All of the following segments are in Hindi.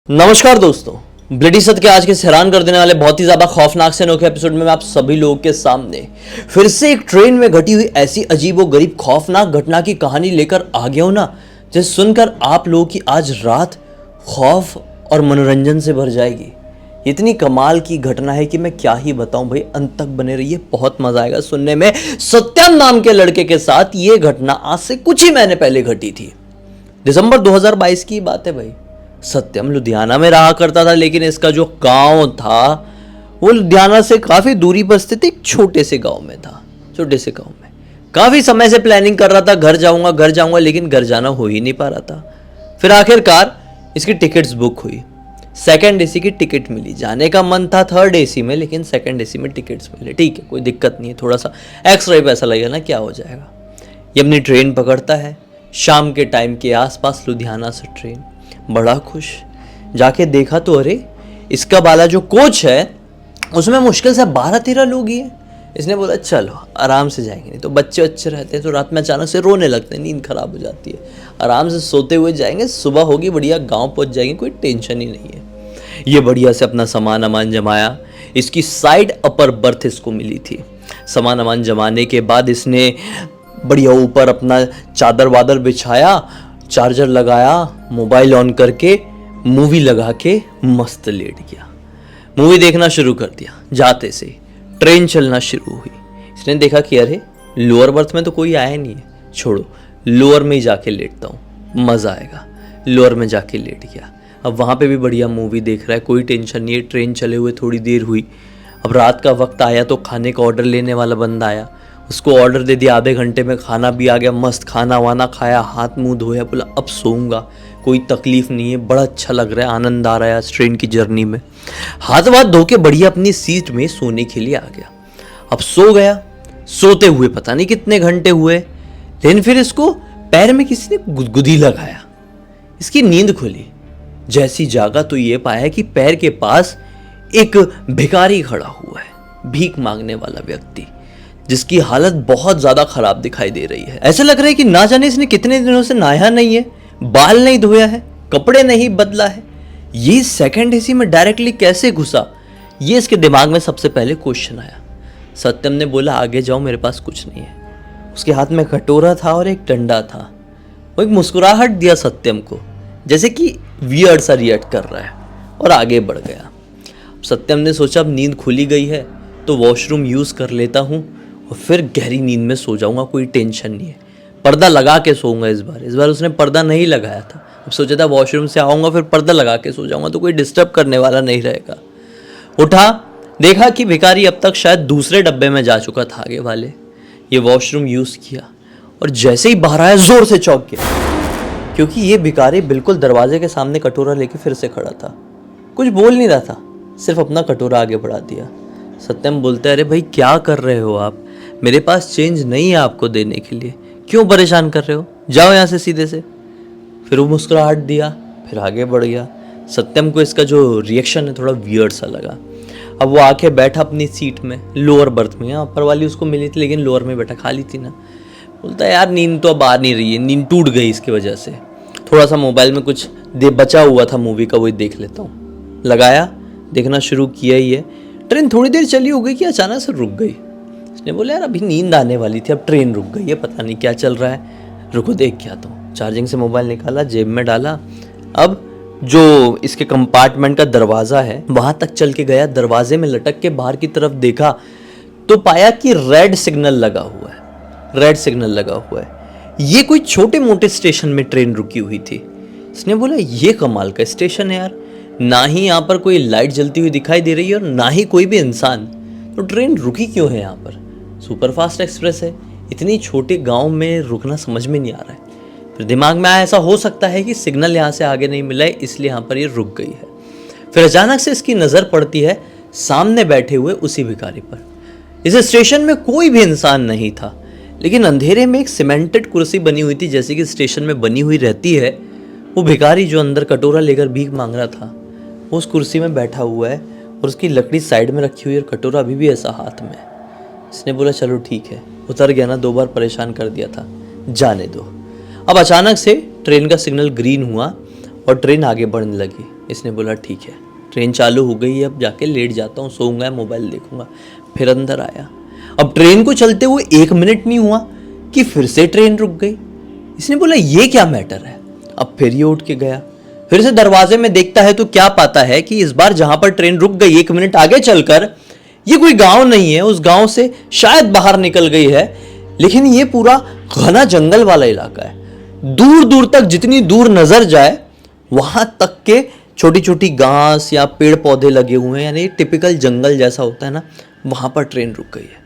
नमस्कार दोस्तों, ब्लडी सत्य के आज के हैरान कर देने वाले बहुत ही ज्यादा खौफनाक से अनोखे एपिसोड में मैं आप सभी लोगों के सामने फिर से एक ट्रेन में घटी हुई ऐसी अजीब व गरीब खौफनाक घटना की कहानी लेकर आ गया हूं ना, जिसे सुनकर आप लोगों की आज रात खौफ और मनोरंजन से भर जाएगी। इतनी कमाल की घटना है कि मैं क्या ही बताऊं भाई, अंत तक बने रहिए, बहुत मजा आएगा सुनने में। सत्यम नाम के लड़के के साथ ये घटना आज से कुछ ही महीने पहले घटी थी। दिसंबर 2022 की बात है भाई। सत्यम लुधियाना में रहा करता था, लेकिन इसका जो गांव था वो लुधियाना से काफी दूरी पर स्थित एक छोटे से गांव में था। छोटे से गांव में काफी समय से प्लानिंग कर रहा था, घर जाऊंगा, लेकिन घर जाना हो ही नहीं पा रहा था। फिर आखिरकार इसकी टिकट्स बुक हुई, सेकंड एसी की टिकट मिली। जाने का मन था थर्ड एसी में, लेकिन सेकंड एसी में टिकट्स मिले। ठीक है, कोई दिक्कत नहीं है, थोड़ा सा एक्स्ट्रा ही पैसा लगेगा ना, क्या हो जाएगा। ये अपनी ट्रेन पकड़ता है शाम के टाइम के आसपास, लुधियाना से ट्रेन। बड़ा खुश, जाके देखा तो अरे इसका वाला जो कोच है उसमें मुश्किल से 12-13 लोग ही हैं। इसने बोला चलो आराम से जाएंगे, नहीं तो बच्चे अच्छे रहते हैं तो रात में अचानक से रोने लगते हैं, नींद खराब हो जाती है। आराम से सोते हुए जाएंगे, सुबह होगी बढ़िया गांव पहुंच जाएंगे, कोई टेंशन ही नहीं है। ये बढ़िया से अपना सामान अमान जमाया। इसकी साइड अपर बर्थ इसको मिली थी। सामान अमान जमाने के बाद इसने बढ़िया ऊपर अपना चादर वादर बिछाया, चार्जर लगाया, मोबाइल ऑन करके मूवी लगा के मस्त लेट गया। मूवी देखना शुरू कर दिया। जाते से ट्रेन चलना शुरू हुई। इसने देखा कि अरे लोअर बर्थ में तो कोई आया नहीं है, छोड़ो लोअर में ही जाके लेटता हूँ, मज़ा आएगा। लोअर में जाके लेट गया। अब वहाँ पे भी बढ़िया मूवी देख रहा है, कोई टेंशन नहीं है। ट्रेन चले हुए थोड़ी देर हुई। अब रात का वक्त आया तो खाने का ऑर्डर लेने वाला बंदा आया, उसको ऑर्डर दे दिया। आधे घंटे में खाना भी आ गया, मस्त खाना वाना खाया, हाथ मुंह धोया, बोला अब सोऊंगा, कोई तकलीफ नहीं है, बड़ा अच्छा लग रहा है, आनंद आ रहा है आज ट्रेन की जर्नी में। हाथ वाथ धो के बढ़िया अपनी सीट में सोने के लिए आ गया। अब सो गया। सोते हुए पता नहीं कितने घंटे हुए, लेकिन फिर इसको पैर में किसी ने गुदगुदी लगाया। इसकी नींद खुली। जैसी जागा तो ये पाया कि पैर के पास एक भिखारी खड़ा हुआ है, भीख मांगने वाला व्यक्ति, जिसकी हालत बहुत ज्यादा खराब दिखाई दे रही है। ऐसा लग रहा है कि ना जाने इसने कितने दिनों से नहाया नहीं है, बाल नहीं धोया है, कपड़े नहीं बदला है। ये सेकंड एसी में डायरेक्टली कैसे घुसा, ये इसके दिमाग में सबसे पहले क्वेश्चन आया। सत्यम ने बोला आगे जाओ, मेरे पास कुछ नहीं है। उसके हाथ में कटोरा था और एक डंडा था। वो एक मुस्कुराहट दिया सत्यम को, जैसे कि वियर्ड सा रिएक्ट कर रहा है, और आगे बढ़ गया। सत्यम ने सोचा अब नींद खुली गई है तो वॉशरूम यूज कर लेता हूँ और फिर गहरी नींद में सो जाऊंगा, कोई टेंशन नहीं है। पर्दा लगा के सोऊंगा इस बार उसने पर्दा नहीं लगाया था। अब सोचा था वॉशरूम से आऊंगा फिर पर्दा लगा के सो जाऊंगा तो कोई डिस्टर्ब करने वाला नहीं रहेगा। उठा, देखा कि भिखारी अब तक शायद दूसरे डब्बे में जा चुका था आगे वाले। ये वॉशरूम यूज किया और जैसे ही बाहर आया जोर से चौंक गया, क्योंकि ये भिखारी बिल्कुल दरवाजे के सामने कटोरा लेके फिर से खड़ा था। कुछ बोल नहीं रहा था, सिर्फ अपना कटोरा आगे बढ़ा दिया। सत्यम बोलते अरे भाई क्या कर रहे हो आप, मेरे पास चेंज नहीं है आपको देने के लिए, क्यों परेशान कर रहे हो, जाओ यहाँ से सीधे से। फिर वो मुस्कुराहट दिया, फिर आगे बढ़ गया। सत्यम को इसका जो रिएक्शन है थोड़ा वियर्ड सा लगा। अब वो आके बैठा अपनी सीट में, लोअर बर्थ में। ऊपर वाली उसको मिली थी लेकिन लोअर में बैठा, खाली थी ना। बोलता है यार नींद तो अब आ नहीं रही है, नींद टूट गई इसकी वजह से। थोड़ा सा मोबाइल में कुछ बचा हुआ था मूवी का, वही देख लेता हूँ। लगाया, देखना शुरू किया ही है। ट्रेन थोड़ी देर चली हो गई कि अचानक से रुक गई। इसने बोला यार अभी नींद आने वाली थी, अब ट्रेन रुक गई है, पता नहीं क्या चल रहा है, रुको देख के आता हूँ। चार्जिंग से मोबाइल निकाला, जेब में डाला। अब जो इसके कंपार्टमेंट का दरवाज़ा है वहाँ तक चल के गया। दरवाजे में लटक के बाहर की तरफ देखा तो पाया कि रेड सिग्नल लगा हुआ है। रेड सिग्नल लगा हुआ है। ये कोई छोटे मोटे स्टेशन में ट्रेन रुकी हुई थी। इसने बोला ये कमाल का स्टेशन है यार, ना ही यहाँ पर कोई लाइट जलती हुई दिखाई दे रही है और ना ही कोई भी इंसान, तो ट्रेन रुकी क्यों है यहाँ पर। सुपरफास्ट एक्सप्रेस है, इतनी छोटे गांव में रुकना समझ में नहीं आ रहा है। फिर दिमाग में आया ऐसा हो सकता है कि सिग्नल यहाँ से आगे नहीं मिला है, इसलिए यहाँ पर ये रुक गई है। फिर अचानक से इसकी नज़र पड़ती है सामने बैठे हुए उसी भिखारी पर। इस स्टेशन में कोई भी इंसान नहीं था, लेकिन अंधेरे में एक सीमेंटेड कुर्सी बनी हुई थी, जैसे कि स्टेशन में बनी हुई रहती है। वो भिखारी जो अंदर कटोरा लेकर भीख मांग रहा था, वो उस कुर्सी में बैठा हुआ है और उसकी लकड़ी साइड में रखी हुई है और कटोरा अभी भी ऐसा हाथ में। इसने बोला चलो ठीक है, उतर गया ना, 2 बार परेशान कर दिया था, जाने दो। अब अचानक से ट्रेन का सिग्नल ग्रीन हुआ और ट्रेन आगे बढ़ने लगी। इसने बोला ठीक है, ट्रेन चालू हो गई है, अब जाके लेट जाता हूँ, सोऊंगा, मोबाइल देखूंगा। फिर अंदर आया। अब ट्रेन को चलते हुए 1 मिनट नहीं हुआ कि फिर से ट्रेन रुक गई। इसने बोला ये क्या मैटर है। अब फिर ये उठ के गया, फिर से दरवाजे में देखता है तो क्या पाता है कि इस बार जहां पर ट्रेन रुक गई 1 मिनट आगे चलकर, ये कोई गांव नहीं है, उस गांव से शायद बाहर निकल गई है, लेकिन ये पूरा घना जंगल वाला इलाका है। दूर दूर तक जितनी दूर नजर जाए वहां तक के छोटी छोटी घास या पेड़ पौधे लगे हुए हैं, यानी टिपिकल जंगल जैसा होता है ना, वहां पर ट्रेन रुक गई है।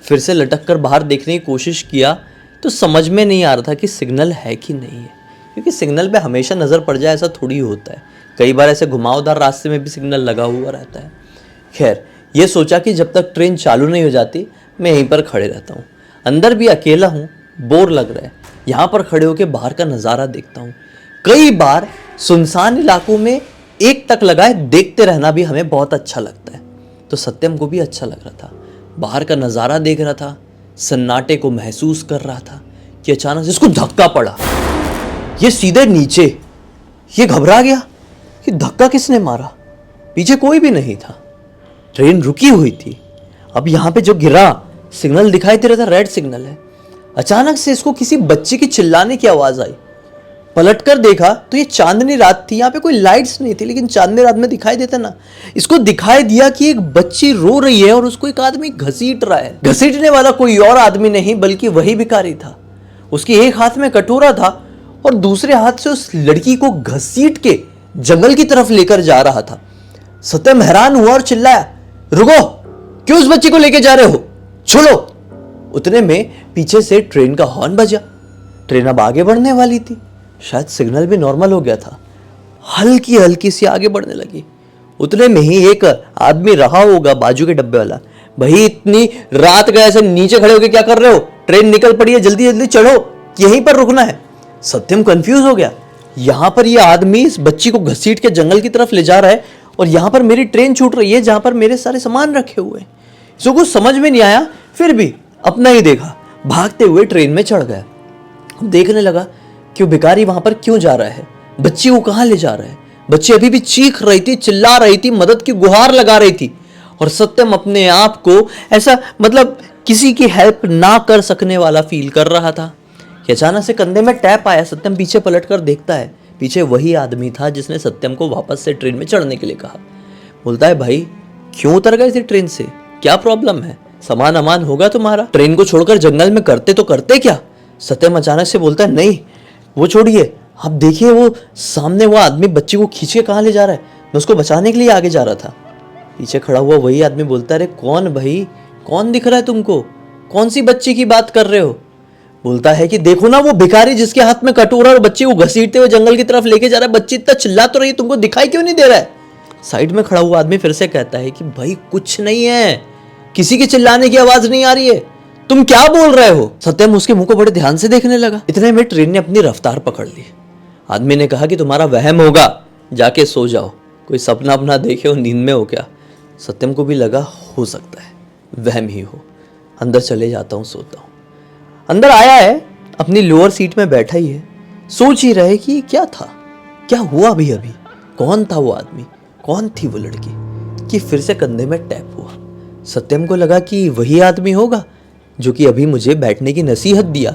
फिर से लटक कर बाहर देखने की कोशिश किया तो समझ में नहीं आ रहा था कि सिग्नल है कि नहीं है, क्योंकि सिग्नल पे हमेशा नज़र पड़ जाए ऐसा थोड़ी होता है। कई बार ऐसे घुमावदार रास्ते में भी सिग्नल लगा हुआ रहता है। खैर, ये सोचा कि जब तक ट्रेन चालू नहीं हो जाती मैं यहीं पर खड़े रहता हूँ। अंदर भी अकेला हूँ, बोर लग रहा है, यहाँ पर खड़े होकर बाहर का नज़ारा देखता हूँ। कई बार सुनसान इलाकों में एक टक लगाए देखते रहना भी हमें बहुत अच्छा लगता है, तो सत्यम को भी अच्छा लग रहा था। बाहर का नज़ारा देख रहा था, सन्नाटे को महसूस कर रहा था कि अचानक इसको धक्का पड़ा। ये सीधे नीचे, ये घबरा गया कि धक्का किसने मारा। पीछे कोई भी नहीं था, ट्रेन रुकी हुई थी। अब यहाँ पे जो गिरा सिग्नल दिखाई दे रहा था, रेड सिग्नल है। अचानक से इसको किसी बच्चे की चिल्लाने की आवाज आई। पलटकर देखा तो ये चांदनी रात थी, यहाँ पे कोई लाइट्स नहीं थी, लेकिन चांदनी रात में दिखाई देता ना। इसको दिखाई दिया कि एक बच्ची रो रही है और उसको एक आदमी घसीट रहा है। घसीटने वाला कोई और आदमी नहीं बल्कि वही भिखारी था। उसके एक हाथ में कटोरा था और दूसरे हाथ से उस लड़की को घसीट के जंगल की तरफ लेकर जा रहा था। सत्यम हैरान हुआ और चिल्लाया, रुको, क्यों उस बच्ची को लेकर जा रहे हो, छोड़ो। उतने में पीछे से ट्रेन का हॉर्न बजा। ट्रेन अब आगे बढ़ने वाली थी, शायद सिग्नल भी नॉर्मल हो गया था, हल्की हल्की सी आगे बढ़ने लगी। उतने में ही एक आदमी रहा होगा बाजू के डब्बे वाला, भाई इतनी रात गए ऐसे नीचे खड़े होके क्या कर रहे हो, ट्रेन निकल पड़ी है, जल्दी जल्दी चढ़ो, यहीं पर रुकना है। सत्यम कंफ्यूज हो गया, यहां पर ये आदमी इस बच्ची को घसीट के जंगल की तरफ ले जा रहा है और यहां पर मेरी ट्रेन छूट रही है जहां पर मेरे सारे सामान रखे हुए हैं। इसको कुछ समझ में नहीं आया, फिर भी अपना ही देखा, भागते हुए ट्रेन में चढ़ गया। देखने लगा कि वो भिखारी वहां पर क्यों जा रहा है, बच्ची को कहां ले जा रहा है। बच्ची अभी भी चीख रही थी, चिल्ला रही थी, मदद की गुहार लगा रही थी। और सत्यम अपने आप को ऐसा मतलब किसी की हेल्प ना कर सकने वाला फील कर रहा था कि अचानक से कंधे में टैप आया। सत्यम पीछे पलटकर देखता है, पीछे वही आदमी था जिसने सत्यम को वापस से ट्रेन में चढ़ने के लिए कहा। बोलता है, भाई क्यों उतर गए थे ट्रेन से, क्या प्रॉब्लम है, सामान अमान होगा तुम्हारा, ट्रेन को छोड़कर जंगल में करते तो करते क्या। सत्यम अचानक से बोलता है, नहीं वो छोड़िए, आप देखिए वो सामने वो आदमी बच्ची को खींच के कहाँ ले जा रहा है, मैं उसको बचाने के लिए आगे जा रहा था। पीछे खड़ा हुआ वही आदमी बोलता है, अरे कौन भाई, कौन दिख रहा है तुमको, कौन सी बच्ची की बात कर रहे हो। बोलता है कि देखो ना वो भिखारी जिसके हाथ में कटोरा और बच्ची को घसीटते हुए जंगल की तरफ लेके जा रहा है, बच्ची इतना चिल्ला तो रही है, तुमको दिखाई क्यों नहीं दे रहा है। साइड में खड़ा हुआ आदमी फिर से कहता है कि भाई कुछ नहीं है, किसी की चिल्लाने की आवाज नहीं आ रही है, तुम क्या बोल रहे हो। सत्यम उसके मुंह को बड़े ध्यान से देखने लगा। इतने में ट्रेन ने अपनी रफ्तार पकड़ ली। आदमी ने कहा कि तुम्हारा वहम होगा, जाके सो जाओ, कोई सपना अपना देखे हो, नींद में हो क्या। सत्यम को भी लगा हो सकता है वहम ही हो, अंदर चले जाता हूँ, सोता हूँ। अंदर आया है, अपनी लोअर सीट में बैठा ही है, सोच ही रहे कि क्या था, क्या हुआ अभी अभी, कौन था वो आदमी, कौन थी वो लड़की, कि फिर से कंधे में टैप हुआ। सत्यम को लगा कि वही आदमी होगा जो कि अभी मुझे बैठने की नसीहत दिया,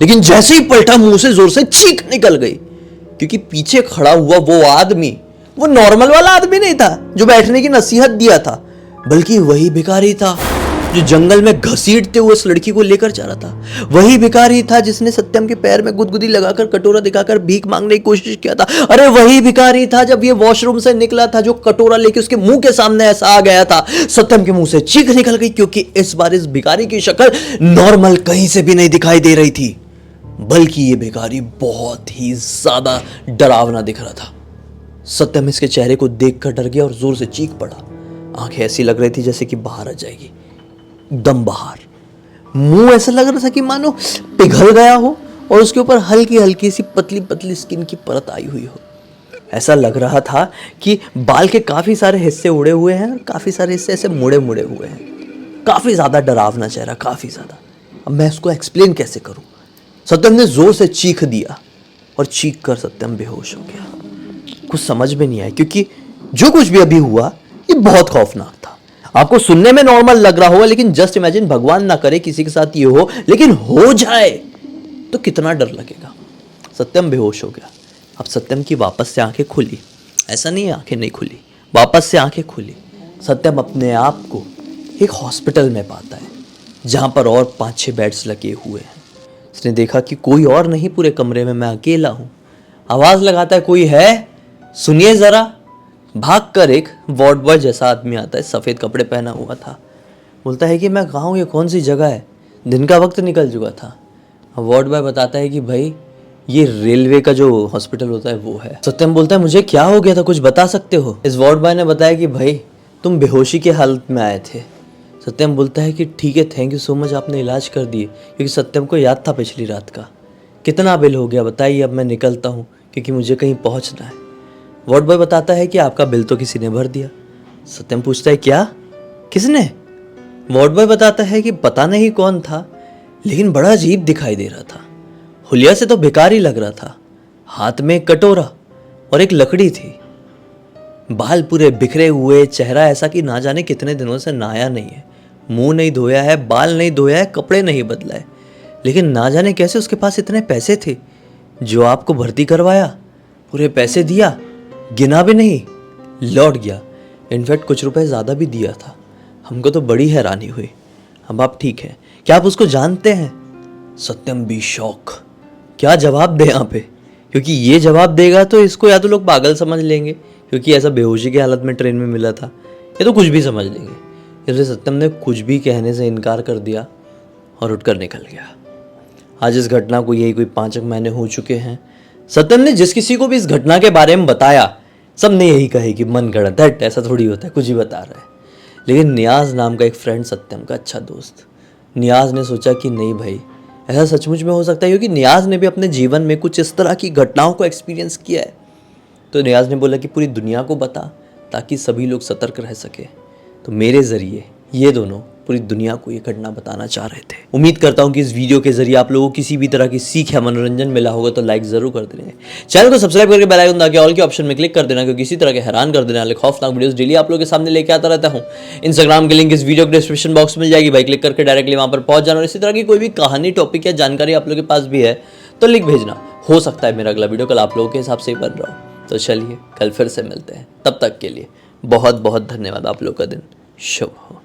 लेकिन जैसे ही पलटा मुंह से जोर से चीख निकल गई, क्योंकि पीछे खड़ा हुआ वो आदमी वो नॉर्मल वाला आदमी नहीं था जो बैठने की नसीहत दिया था, बल्कि वही भिखारी था जो जंगल में घसीटते हुए उस लड़की को लेकर जा रहा था। वही भिखारी था जिसने सत्यम के पैर में गुदगुदी लगाकर कटोरा दिखाकर भीख मांगने की कोशिश किया था। अरे वही भिखारी था जब ये वॉशरूम से निकला था जो कटोरा लेके उसके मुंह के सामने ऐसा आ गया था, सत्यम के मुंह से चीख निकल गई, क्योंकि इस बार इस भिखारी की शक्ल नॉर्मल कहीं से भी नहीं दिखाई दे रही थी, बल्कि ये भिखारी बहुत ही ज्यादा डरावना दिख रहा था। सत्यम इसके चेहरे को देखकर डर गया और जोर से चीख पड़ा। आंखें ऐसी लग रही थी जैसे कि बाहर आ जाएगी, दम बाहर। मुंह ऐसा लग रहा था कि मानो पिघल गया हो और उसके ऊपर हल्की हल्की सी पतली पतली स्किन की परत आई हुई हो। ऐसा लग रहा था कि बाल के काफी सारे हिस्से उड़े हुए हैं और काफी सारे हिस्से ऐसे मुड़े मुड़े हुए हैं। काफी ज्यादा डरावना चेहरा, काफी ज्यादा। अब मैं इसको एक्सप्लेन कैसे करूं। सत्यम ने जोर से चीख दिया और चीख कर सत्यम बेहोश हो गया। कुछ समझ में नहीं आया, क्योंकि जो कुछ भी अभी हुआ ये बहुत खौफनाक था। आपको सुनने में नॉर्मल लग रहा होगा, लेकिन जस्ट इमेजिन, भगवान ना करे किसी के साथ ये हो, लेकिन हो जाए तो कितना डर लगेगा। सत्यम बेहोश हो गया। अब सत्यम की वापस से आंखें खुली, ऐसा नहीं है आंखें नहीं खुली, वापस से आंखें खुली। सत्यम अपने आप को एक हॉस्पिटल में पाता है जहां पर और 5-6 बेड्स लगे हुए हैं। उसने देखा कि कोई और नहीं पूरे कमरे में, मैं अकेला हूं। आवाज लगाता है, कोई है, सुनिए जरा। भागकर एक वार्ड बॉय जैसा आदमी आता है, सफेद कपड़े पहना हुआ था। बोलता है कि मैं कहाँ हूँ, ये कौन सी जगह है, दिन का वक्त निकल चुका था। वार्ड बॉय बताता है कि भाई ये रेलवे का जो हॉस्पिटल होता है वो है। सत्यम बोलता है, मुझे क्या हो गया था, कुछ बता सकते हो? इस वार्ड बॉय ने बताया कि भाई तुम बेहोशी की हालत में आए थे। सत्यम बोलता है कि ठीक है, थैंक यू सो मच, आपने इलाज कर दिए। क्योंकि सत्यम को याद था पिछली रात का। कितना बिल हो गया बताइए, अब मैं निकलता हूँ क्योंकि मुझे कहीं पहुँचना है। वार्ड बॉय बताता है कि आपका बिल तो किसी ने भर दिया। सत्यम पूछता है, क्या, किसने? वार्ड बॉय बताता है कि पता नहीं कौन था, लेकिन बड़ा अजीब दिखाई दे रहा था। हुलिया से तो बेकार ही लग रहा था। हाथ में एक कटोरा और एक लकड़ी थी। बाल पूरे बिखरे हुए, चेहरा ऐसा कि ना जाने कितने दिनों से नहाया नहीं है, मुंह नहीं धोया है, बाल नहीं धोया है, कपड़े नहीं बदला है। लेकिन ना जाने कैसे उसके पास इतने पैसे थे। जो आपको भर्ती करवाया, पूरे पैसे दिया, गिना भी नहीं, लौट गया। इनफैक्ट कुछ रुपए ज़्यादा भी दिया था। हमको तो बड़ी हैरानी हुई। अब आप ठीक है, क्या आप उसको जानते हैं? सत्यम भी शौक, क्या जवाब दे यहाँ पे, क्योंकि ये जवाब देगा तो इसको या तो लोग पागल समझ लेंगे, क्योंकि ऐसा बेहोशी की हालत में ट्रेन में मिला था, या तो कुछ भी समझ लेंगे। इसलिए सत्यम ने कुछ भी कहने से इनकार कर दिया और उठकर निकल गया। आज इस घटना को यही कोई 5 महीने हो चुके हैं। सत्यम ने जिस किसी को भी इस घटना के बारे में बताया, सब ने यही कहे कि मन गढ़ंत है, ऐसा थोड़ी होता है, कुछ ही बता रहा है। लेकिन नियाज नाम का एक फ्रेंड, सत्यम का अच्छा दोस्त, नियाज ने सोचा कि नहीं भाई, ऐसा सचमुच में हो सकता है, क्योंकि नियाज ने भी अपने जीवन में कुछ इस तरह की घटनाओं को एक्सपीरियंस किया है। तो नियाज ने बोला कि पूरी दुनिया को बता, ताकि सभी लोग सतर्क रह सके। तो मेरे ज़रिए ये दोनों पूरी दुनिया को ये घटना बताना चाह रहे थे। उम्मीद करता हूँ कि इस वीडियो के जरिए आप लोगों को किसी भी तरह की सीख या मनोरंजन मिला होगा, तो लाइक जरूर कर देना। चैनल को सब्सक्राइब करके बेल आइकन दबा के ऑल के ऑप्शन में क्लिक कर देना, क्योंकि इसी तरह के हैरान कर देने वाले खौफनाक वीडियोस डेली आप लोगों के सामने लेके आता रहता हूँ। इंस्टाग्राम की लिंक इस वीडियो के डिस्क्रिप्शन बॉक्स में मिल जाएगी, भाई क्लिक करके डायरेक्टली वहाँ पर पहुंच जाना। और इसी तरह की कोई भी कहानी, टॉपिक या जानकारी आप लोगों के पास भी है तो लिंक भेजना। हो सकता है मेरा अगला वीडियो कल आप लोगों के हिसाब से ही बन रहा हो। तो चलिए कल फिर से मिलते हैं, तब तक के लिए बहुत बहुत धन्यवाद। आप लोग का दिन शुभ हो।